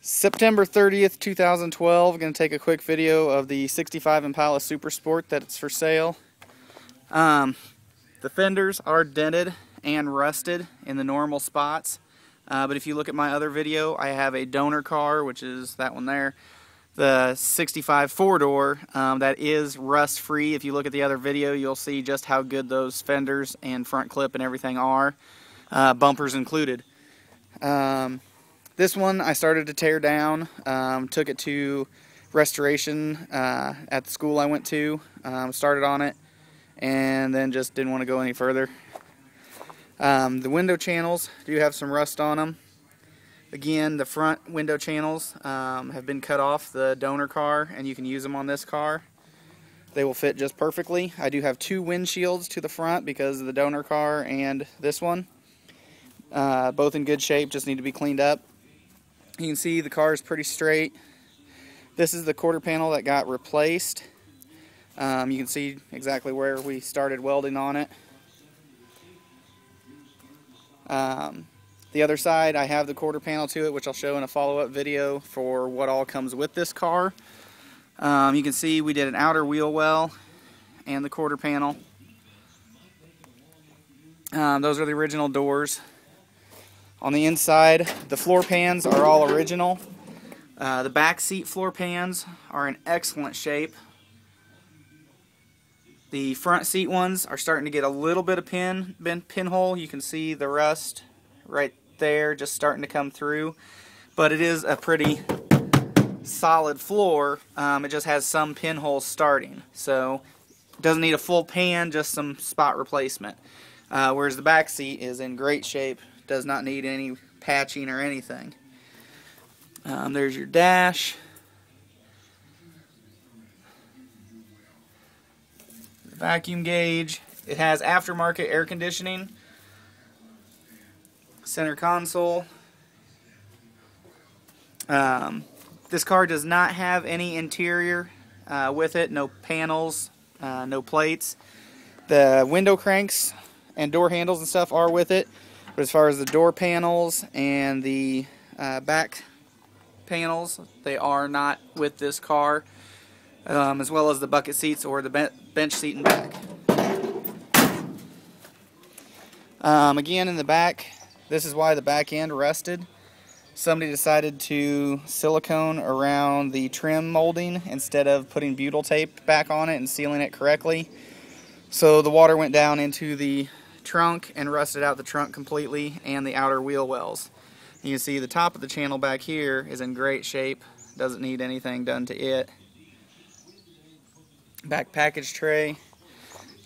September 30th, 2012. I'm going to take a quick video of the 65 Impala Super Sport that's for sale. The fenders are dented and rusted in the normal spots. But if you look at my other video, I have a donor car, which is that one there. The 65 four-door that is rust-free. If you look at the other video, you'll see just how good those fenders and front clip and everything are, bumpers included. This one I started to tear down, took it to restoration at the school I went to, started on it, and then just didn't want to go any further. The window channels do have some rust on them. Again, the front window channels have been cut off the donor car, and you can use them on this car. They will fit just perfectly. I do have two windshields to the front because of the donor car and this one. Both in good shape, just need to be cleaned up. You can see the car is pretty straight. This is the quarter panel that got replaced. You can see exactly where we started welding on it. The other side, I have the quarter panel to it, which I'll show in a follow-up video for what all comes with this car. You can see we did an outer wheel well and the quarter panel. Those are the original doors. On the inside, the floor pans are all original. The back seat floor pans are in excellent shape. The front seat ones are starting to get a little bit of pinhole. You can see the rust right there just starting to come through. But it is a pretty solid floor. It just has some pinholes starting. So it doesn't need a full pan, just some spot replacement. Whereas the back seat is in great shape. Does not need any patching or anything. There's your dash. The vacuum gauge. It has aftermarket air conditioning. Center console. This car does not have any interior with it. No panels, no plates. The window cranks and door handles and stuff are with it. But as far as the door panels and the back panels, they are not with this car, as well as the bucket seats or the bench seat in back. Again, in the back, this is why the back end rusted. Somebody decided to silicone around the trim molding instead of putting butyl tape back on it and sealing it correctly. So the water went down into the trunk and rusted out the trunk completely and the outer wheel wells. You can see the top of the channel back here is in great shape. Doesn't need anything done to it. Back package tray.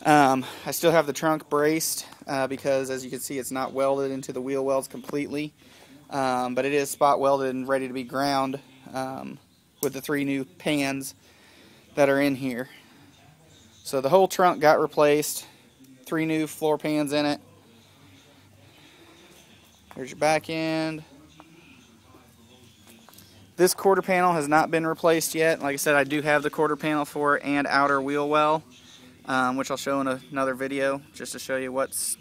I still have the trunk braced because, as you can see, it's not welded into the wheel wells completely. But it is spot welded and ready to be ground with the 3 new pans that are in here. So the whole trunk got replaced. 3 new floor pans in it. There's your back end. This quarter panel has not been replaced yet. Like I said, I do have the quarter panel for it and outer wheel well, which I'll show in another video just to show you what's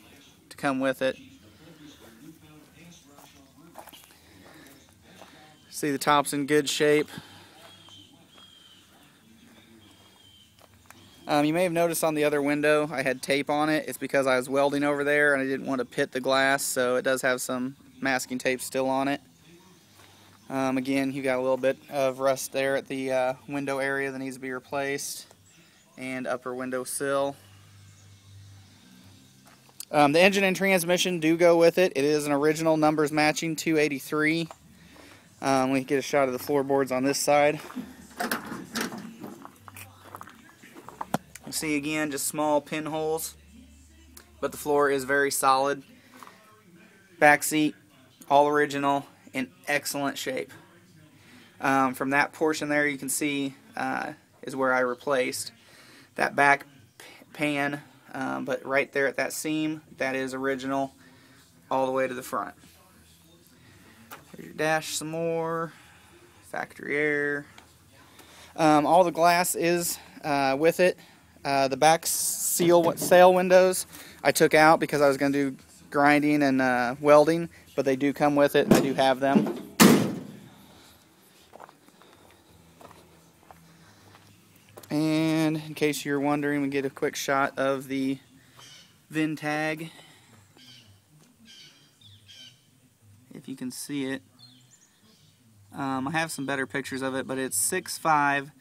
to come with it. See, the top's in good shape. You may have noticed on the other window I had tape on it. It's because I was welding over there and I didn't want to pit the glass, so it does have some masking tape still on it. Again, you got a little bit of rust there at the window area that needs to be replaced, and upper window sill. The engine and transmission do go with it. It is an original numbers matching 283. We can get a shot of the floorboards on this side. See, again, just small pinholes, but the floor is very solid. Back seat, all original, in excellent shape. From that portion there, you can see is where I replaced that back pan, but right there at that seam, that is original all the way to the front. Here's your dash some more, factory air. All the glass is with it. The back sail windows I took out because I was going to do grinding and welding, but they do come with it and I do have them. in case you're wondering, we get a quick shot of the VIN tag, if you can see it. I have some better pictures of it, but it's 65-166.